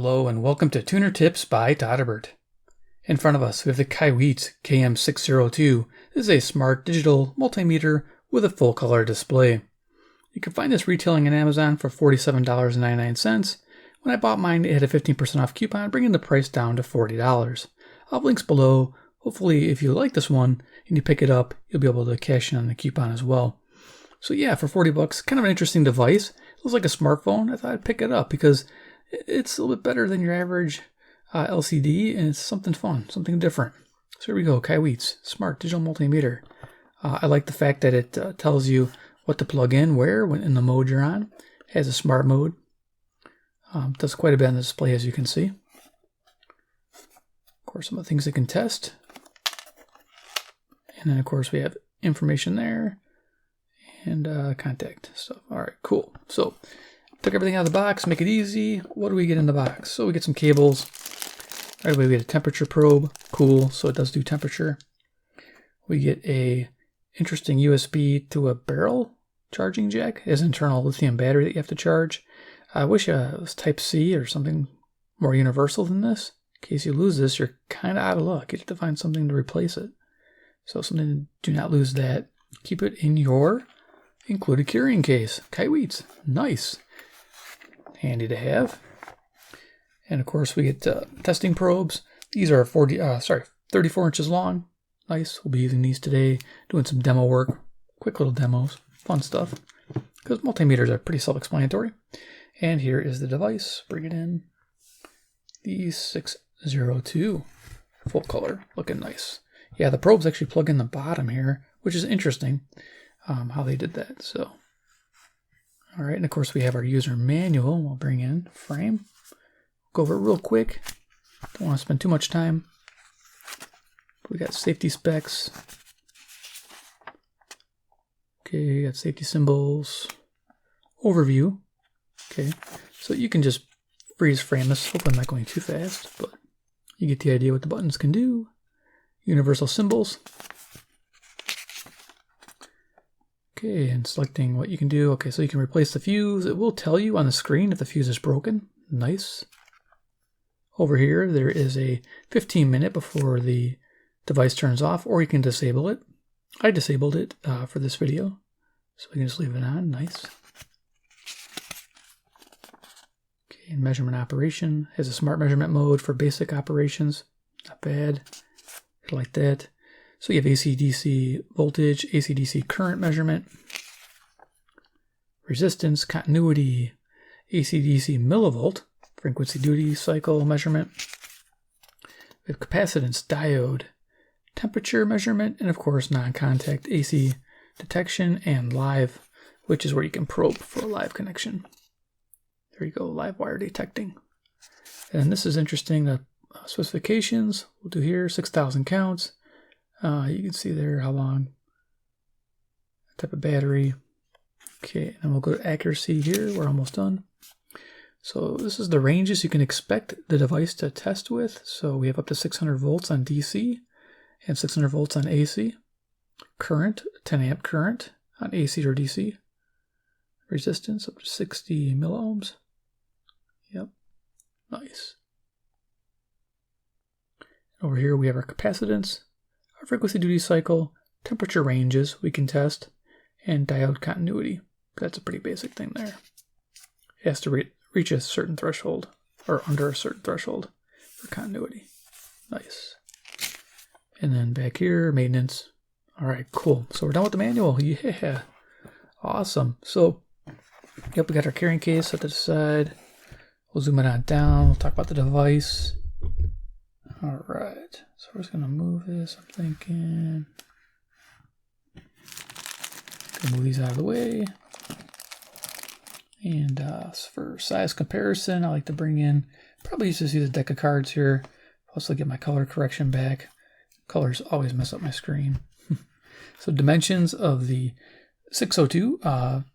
Hello and welcome to Tuner Tips by todderbert. In front of us we have the Kaiweets KM602. This is a smart digital multimeter with a full color display. You can find this retailing on Amazon for $47.99. When I bought mine it had a 15% off coupon, bringing the price down to $40. I'll have links below. Hopefully if you like this one and you pick it up, you'll be able to cash in on the coupon as well. So yeah, for 40 bucks, kind of an interesting device. It looks like a smartphone. I thought I'd pick it up because it's a little bit better than your average LCD, and it's something fun, something different. So here we go, Kaiweets, smart digital multimeter. I like the fact that it tells you what to plug in, where, when in the mode you're on. It has a smart mode. Does quite a bit on the display, as you can see. Of course, some of the things it can test. And then, of course, we have information there and contact stuff. All right, cool. So took everything out of the box, make it easy. What do we get in the box? So we get some cables. Right away we get a temperature probe. Cool, so it does do temperature. We get a interesting USB to a barrel charging jack. It has an internal lithium battery that you have to charge. I wish it was Type C or something more universal than this. In case you lose this, you're kind of out of luck. You have to find something to replace it. So do not lose that. Keep it in your included carrying case. Kaiweets, nice. Handy to have. And of course we get testing probes. These are 34 inches long. Nice. We'll be using these today, doing some demo work. Quick little demos. Fun stuff. Because multimeters are pretty self-explanatory. And here is the device. Bring it in. The 602. Full color. Looking nice. Yeah, the probes actually plug in the bottom here, which is interesting how they did that. So all right, and of course we have our user manual. We'll bring in frame. Go over it real quick. Don't want to spend too much time. We got safety specs. Okay, got safety symbols. Overview. Okay, so you can just freeze frame this. Hope I'm not going too fast, but you get the idea what the buttons can do. Universal symbols. Okay, and selecting what you can do. Okay, so you can replace the fuse. It will tell you on the screen if the fuse is broken. Nice. Over here, there is a 15-minute before the device turns off, or you can disable it. I disabled it for this video, so we can just leave it on. Nice. Okay, and measurement operation has a smart measurement mode for basic operations. Not bad. I like that. So you have AC/DC voltage, AC/DC current measurement, resistance, continuity, AC/DC millivolt, frequency duty cycle measurement. We have capacitance, diode, temperature measurement, and of course non-contact AC detection and live, which is where you can probe for a live connection. There you go, live wire detecting. And this is interesting, the specifications we'll do here, 6,000 counts. You can see there how long, type of battery. Okay, and we'll go to accuracy here. We're almost done. So this is the ranges you can expect the device to test with. So we have up to 600 volts on DC and 600 volts on AC. Current, 10 amp current on AC or DC. Resistance up to 60 milliohms. Yep, nice. Over here we have our capacitance, our frequency duty cycle, temperature ranges we can test, and diode continuity. That's a pretty basic thing there. It has to reach a certain threshold, or under a certain threshold for continuity. Nice. And then back here, maintenance. All right, cool. So we're done with the manual. Yeah, awesome. So, yep, we got our carrying case at the side. We'll zoom it on down. We'll talk about the device. All right, so we're just gonna move this, I'm thinking. Gonna move these out of the way. And for size comparison, I like to bring in, probably just use a deck of cards here. Also get my color correction back. Colors always mess up my screen. So dimensions of the 602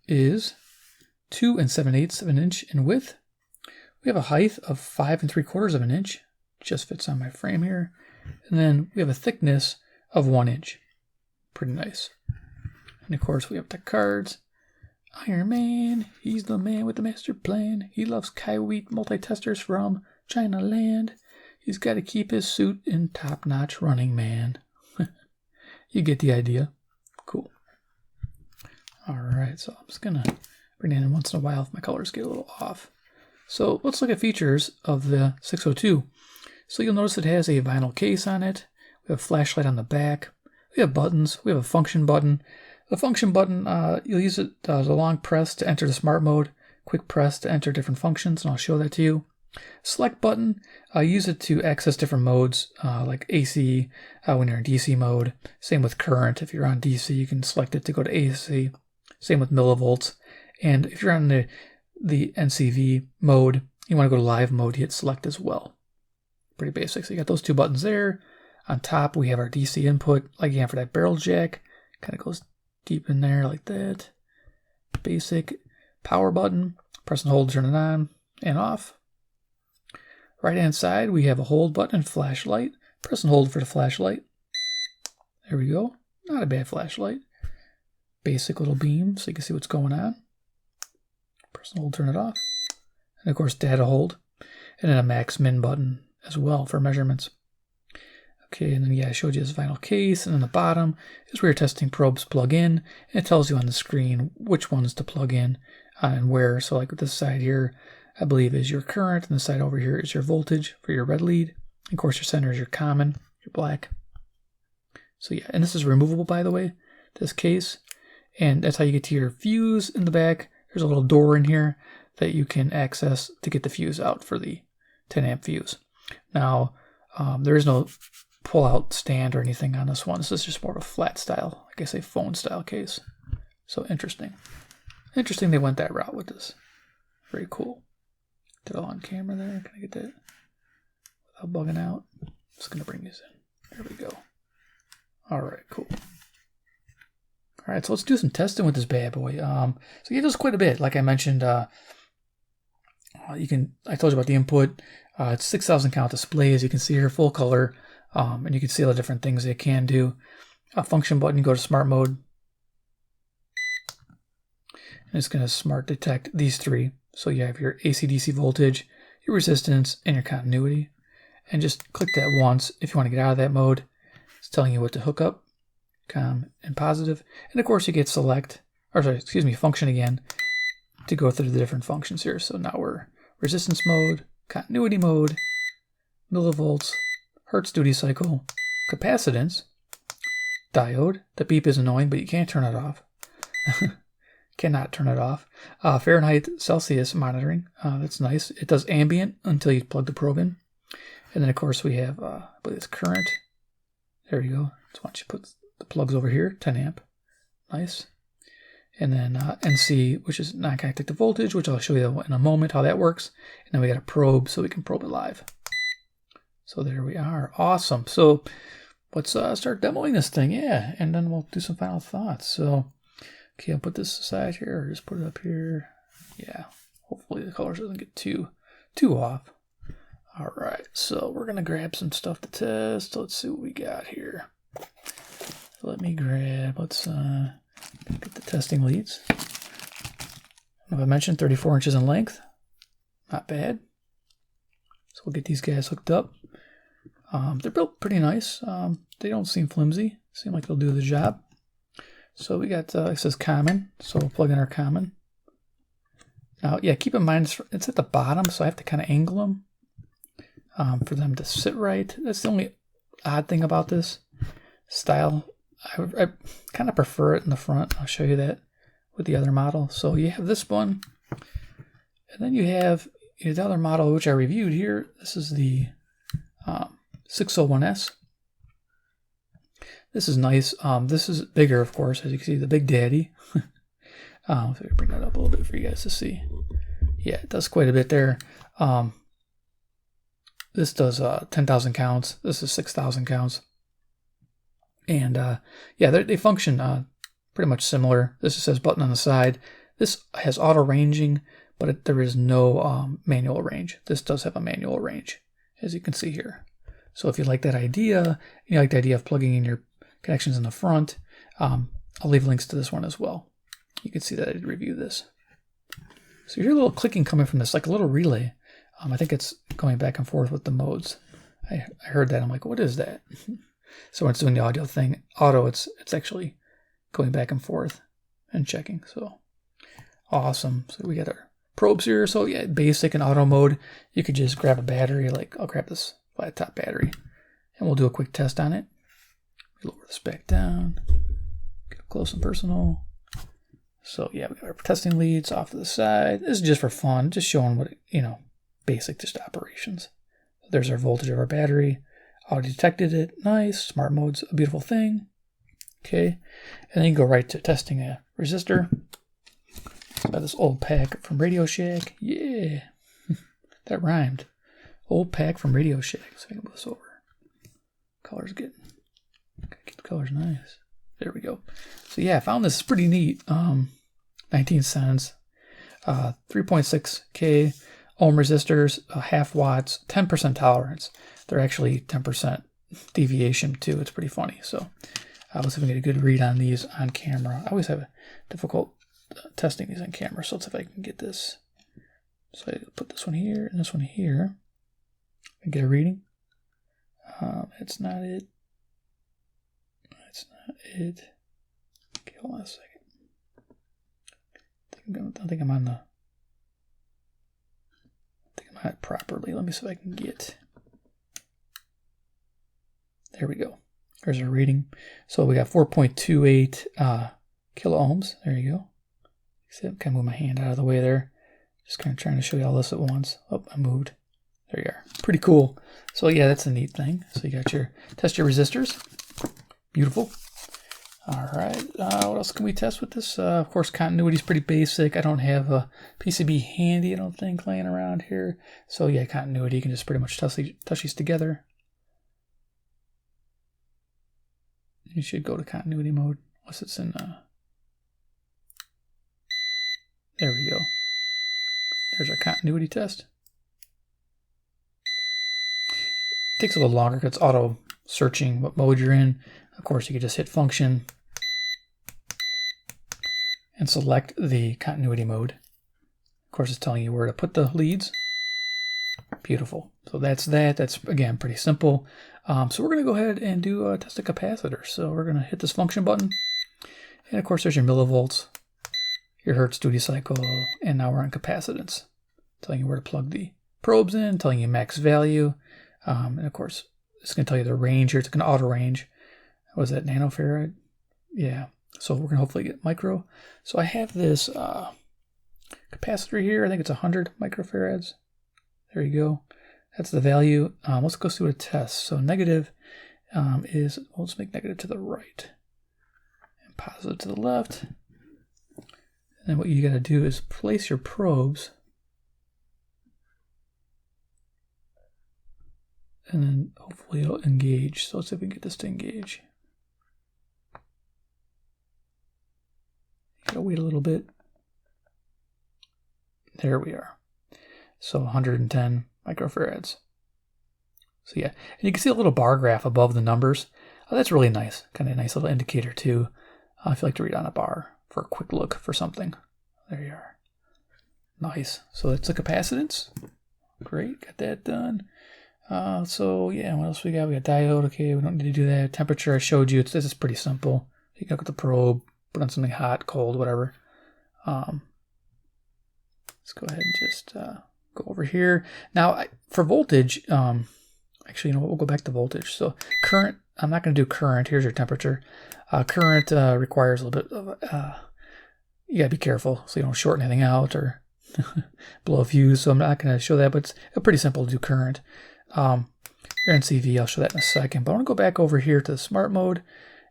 is 2 7/8 of an inch in width. We have a height of 5 3/4 of an inch. Just fits on my frame here. And then we have a thickness of 1 inch. Pretty nice. And of course we have the cards. Iron Man, he's the man with the master plan. He loves Kaiweet multi-testers from China land. He's got to keep his suit in top-notch running, man. You get the idea. Cool. All right, so I'm just going to bring it in once in a while if my colors get a little off. So let's look at features of the 602. So you'll notice it has a vinyl case on it. We have a flashlight on the back. We have buttons. We have a function button. The function button, you'll use it as a long press to enter the smart mode, quick press to enter different functions, and I'll show that to you. Select button, use it to access different modes, like AC when you're in DC mode. Same with current. If you're on DC, you can select it to go to AC. Same with millivolts. And if you're on the NCV mode, you want to go to live mode, you hit select as well. Pretty basic. So you got those two buttons there. On top, we have our DC input, like again for that barrel jack. Kind of goes deep in there like that. Basic power button. Press and hold to turn it on and off. Right hand side, we have a hold button and flashlight. Press and hold for the flashlight. There we go. Not a bad flashlight. Basic little beam so you can see what's going on. Press and hold, turn it off. And of course, data hold. And then a max min button as well for measurements. Okay, and then yeah, I showed you this vinyl case, and then the bottom is where your testing probes plug in, and it tells you on the screen which ones to plug in and where. So like with this side here, I believe is your current, and the side over here is your voltage for your red lead. And of course, your center is your common, your black. So yeah, and this is removable, by the way, this case, and that's how you get to your fuse in the back. There's a little door in here that you can access to get the fuse out for the 10 amp fuse. Now, there is no pull-out stand or anything on this one. This is just more of a flat style, I guess a phone style case. So interesting. Interesting they went that route with this. Very cool. Did it all on camera there. Can I get that without bugging out? Just going to bring these in. There we go. All right, cool. All right, so let's do some testing with this bad boy. So yeah, does quite a bit. Like I mentioned, I told you about the input. It's 6,000 count display, as you can see here, full color. And you can see all the different things it can do. A function button, you go to smart mode. And it's going to smart detect these three. So you have your AC/DC voltage, your resistance, and your continuity. And just click that once if you want to get out of that mode. It's telling you what to hook up, com and positive. And of course you get function again to go through the different functions here. So now we're resistance mode, continuity mode, millivolts, Hertz duty cycle, capacitance, diode. The beep is annoying, but you can't turn it off. Cannot turn it off. Fahrenheit, Celsius monitoring. That's nice. It does ambient until you plug the probe in. And then, of course, we have, I believe it's current. There you go. So why don't you put the plugs over here, 10 amp. Nice. And then NC, which is non-contact to voltage, which I'll show you in a moment how that works. And then we got a probe, so we can probe it live. So there we are. Awesome. So let's start demoing this thing. Yeah, and then we'll do some final thoughts. So, okay, I'll put this aside here, or just put it up here. Yeah, hopefully the colors doesn't get too off. All right, so we're going to grab some stuff to test. Let's see what we got here. Let's get the testing leads. If I mentioned 34 inches in length, not bad. So we'll get these guys hooked up. They're built pretty nice. They don't seem flimsy. Seem like they'll do the job. So we got, it says common, so we'll plug in our common. Now, yeah, keep in mind it's at the bottom, so I have to kind of angle them for them to sit right. That's the only odd thing about this style. I kind of prefer it in the front. I'll show you that with the other model. So you have this one, and then you have the other model, which I reviewed here. This is the 601S. This is nice. This is bigger, of course, as you can see, the Big Daddy. If I bring that up a little bit for you guys to see. Yeah, it does quite a bit there. This does 10,000 counts. This is 6,000 counts. And yeah, they function pretty much similar. This just says button on the side. This has auto ranging, but there is no manual range. This does have a manual range, as you can see here. So if you like that idea, you like the idea of plugging in your connections in the front, I'll leave links to this one as well. You can see that I did review this. So you hear a little clicking coming from this, like a little relay. I think it's going back and forth with the modes. I heard that. I'm like, what is that? So when it's doing the audio thing, auto, it's actually going back and forth and checking. So awesome. So we got our probes here. So yeah, basic and auto mode. You could just grab a battery. Like I'll grab this flat top battery, and we'll do a quick test on it. Lower the spec down. Get up close and personal. So yeah, we got our testing leads off to the side. This is just for fun, just showing what, basic just operations. There's our voltage of our battery. Auto detected it. Nice. Smart mode's a beautiful thing. Okay. And then you go right to testing a resistor. Got this old pack from Radio Shack. Yeah. That rhymed. Old pack from Radio Shack. So I can move this over. Color's good. Keep the colors nice. There we go. So yeah, I found this pretty neat. 19 cents. 3.6K ohm resistors, half watts, 10% tolerance. They're actually 10% deviation too. It's pretty funny. So I was having a good read on these on camera. I always have a difficult testing these on camera. So let's see if I can get this. So I put this one here and this one here and get a reading. It's not it. It's not it. Okay, hold on a second. I think I'm on it properly. Let me see if I can get. There we go. There's our reading. So we got 4.28 kilo ohms. There you go. See, I kind of move my hand out of the way there. Just kind of trying to show you all this at once. Oh, I moved. There you are. Pretty cool. So yeah, that's a neat thing. So you got your test your resistors. Beautiful. All right. What else can we test with this? Of course, continuity is pretty basic. I don't have a PCB handy, I don't think, laying around here. So yeah, continuity, you can just pretty much touch these together. You should go to continuity mode unless it's in. There we go. There's our continuity test. Takes a little longer because it's auto searching what mode you're in. Of course, you can just hit function and select the continuity mode. Of course, it's telling you where to put the leads. Beautiful. So that's that. That's, again, pretty simple. So we're going to go ahead and do test a capacitor. So we're going to hit this function button. And of course, there's your millivolts, your hertz duty cycle, and now we're on capacitance. Telling you where to plug the probes in, telling you max value. And of course, it's going to tell you the range here. It's going to auto range. Was that nanofarad? Yeah. So we're going to hopefully get micro. So I have this capacitor here. I think it's 100 microfarads. There you go. That's the value. Let's go through a test. So negative is, well, let's make negative to the right and positive to the left. And then what you got to do is place your probes. And then hopefully it'll engage. So let's see if we can get this to engage. You gotta wait a little bit. There we are. So 110 microfarads. So yeah, and you can see a little bar graph above the numbers. Oh, that's really nice. Kind of a nice little indicator too. If you like to read on a bar for a quick look for something. There you are. Nice. So that's the capacitance. Great, got that done. So yeah, what else we got? We got diode. Okay, we don't need to do that. Temperature, I showed you. This is pretty simple. You can look at the probe, put on something hot, cold, whatever. Let's go ahead and just go over here. Now, for voltage, actually, you know what? We'll go back to voltage. So current, I'm not going to do current. Here's your temperature. Current requires a little bit of, you got to be careful so you don't short anything out or blow a fuse. So I'm not going to show that, but it's pretty simple to do current. Your NCV, I'll show that in a second. But I want to go back over here to the smart mode,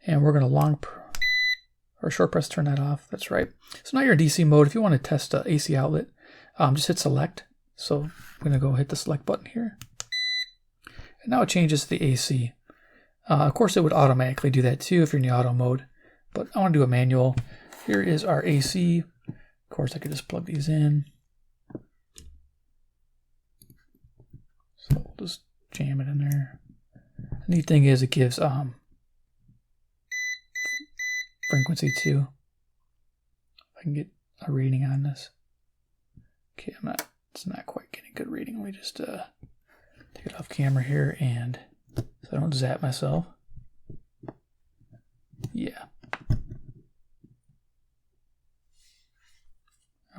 and we're going to short press turn that off. That's right. So now you're in DC mode. If you want to test an AC outlet, just hit select. So I'm going to go hit the select button here. And now it changes to the AC. Of course, it would automatically do that too if you're in the auto mode. But I want to do a manual. Here is our AC. Of course, I could just plug these in. So we'll just jam it in there. The neat thing is it gives frequency too. If I can get a reading on this. Okay, I'm not It's not quite getting a good reading. Let me just take it off camera here, and so I don't zap myself. Yeah.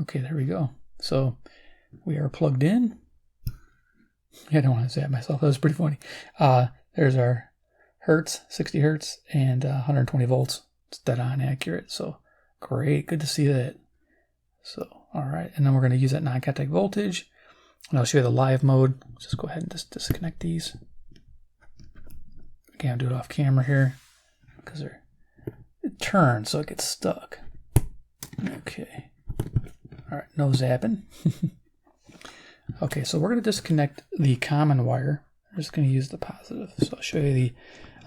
Okay, there we go. So we are plugged in. I don't want to zap myself. That was pretty funny. There's our hertz, 60 hertz, and 120 volts. It's dead on accurate. So great. Good to see that. So, all right. And then we're going to use that non-contact voltage. And I'll show you the live mode. Let's just go ahead and just disconnect these. Again, I'll do it off camera here because it turns, so it gets stuck. Okay. All right. No zapping. Okay, so we're going to disconnect the common wire. We're just going to use the positive. So I'll show you the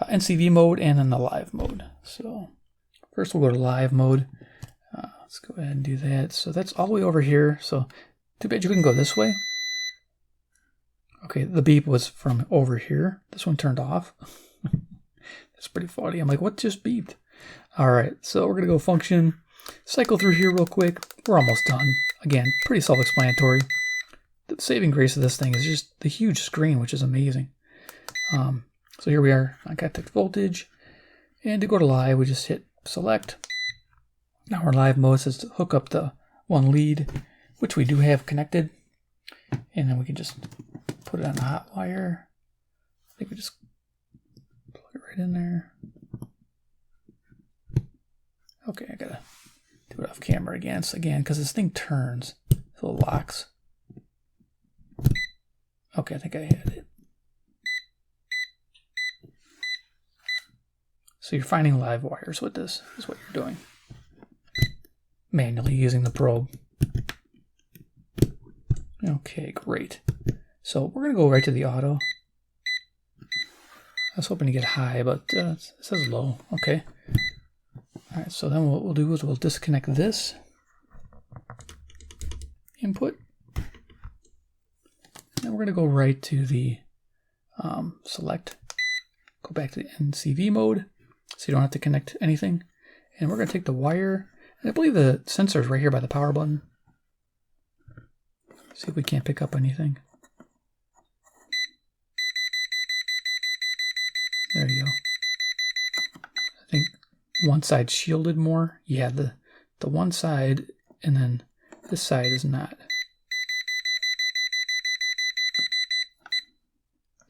NCV mode and then the live mode. So first we'll go to live mode. Let's go ahead and do that. So that's all the way over here. So too bad you couldn't go this way. Okay, the beep was from over here. This one turned off. That's pretty funny. I'm like, what just beeped? All right, so we're going to go function, cycle through here real quick. We're almost done. Again, pretty self-explanatory. The saving grace of this thing is just the huge screen, which is amazing. So here we are on contact voltage. And to go to live, we just hit select. Now our live mode says to hook up the one lead, which we do have connected. And then we can just put it on the hot wire. I think we just plug it right in there. Okay, I gotta do it off camera again. So again, because this thing turns, so it locks. Okay, I think I had it. So you're finding live wires with this, is what you're doing. Manually using the probe. Okay, great. So we're going to go right to the auto. I was hoping to get high, but it says low. Okay. All right, so then what we'll do is we'll disconnect this input. And we're going to go right to the select. Go back to the NCV mode so you don't have to connect anything. And we're going to take the wire. And I believe the sensor is right here by the power button. See if we can't pick up anything. There you go. I think one side shielded more. Yeah, the one side, and then this side is not.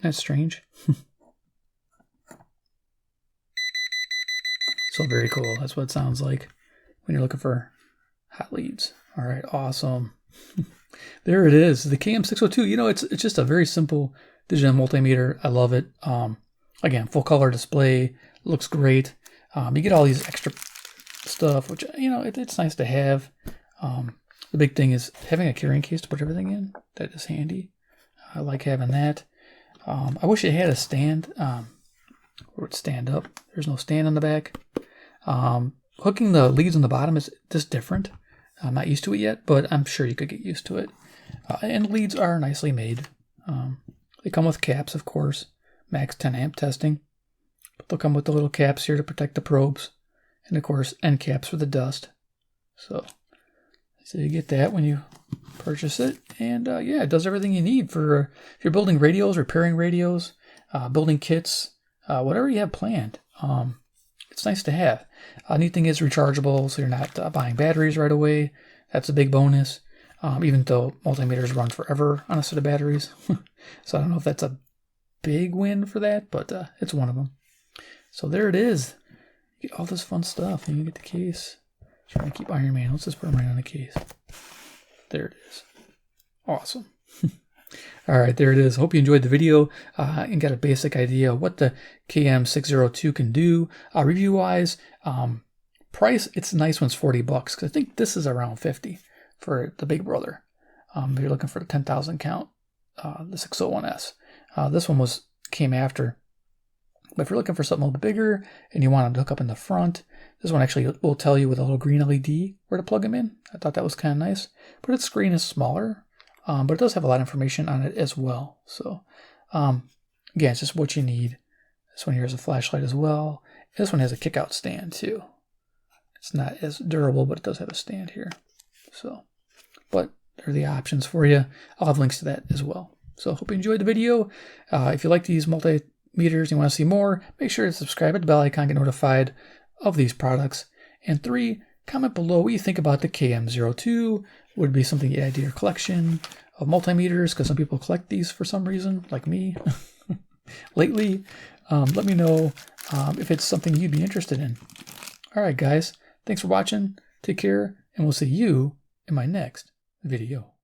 That's strange. So very cool. That's what it sounds like when you're looking for hot leads. All right, awesome. There it is, the KM602. You know, it's just a very simple digital multimeter. I love it. Again, full color display, looks great. You get all these extra stuff, which, you know, it's nice to have. The big thing is having a carrying case to put everything in. That is handy. I like having that. I wish it had a stand where it would stand up. There's no stand on the back. Hooking the leads on the bottom is just different. I'm not used to it yet, but I'm sure you could get used to it. And leads are nicely made. They come with caps, of course. Max 10 amp testing. But they'll come with the little caps here to protect the probes. And of course, end caps for the dust. So you get that when you purchase it. And yeah, it does everything you need for if you're building radios, repairing radios, building kits, whatever you have planned. It's nice to have. Neat thing is rechargeable, so you're not buying batteries right away. That's a big bonus. Even though multimeters run forever on a set of batteries. So I don't know if that's a big win for that, but it's one of them. So there it is. You get all this fun stuff, and you get the case. Trying to keep Iron Man. Let's just put them right on the case. There it is. Awesome. All right, there it is. Hope you enjoyed the video and got a basic idea of what the KM602 can do. Review-wise, price, it's nice when it's $40 because I think this is around 50 for the Big Brother. If you're looking for the 10,000 count, the 601S. This one came after. But if you're looking for something a little bit bigger and you want to hook up in the front, this one actually will tell you with a little green LED where to plug them in. I thought that was kind of nice. But its screen is smaller, but it does have a lot of information on it as well. So, again, it's just what you need. This one here is a flashlight as well. This one has a kick-out stand too. It's not as durable, but it does have a stand here. So, but There are the options for you. I'll have links to that as well. So hope you enjoyed the video. If you like these multimeters and you want to see more, make sure to subscribe, hit the bell icon, get notified of these products. And 3, comment below what you think about the KM02. Would it be something you add to your collection of multimeters? Because some people collect these for some reason, like me, lately. Let me know if it's something you'd be interested in. All right, guys. Thanks for watching. Take care, and we'll see you in my next video.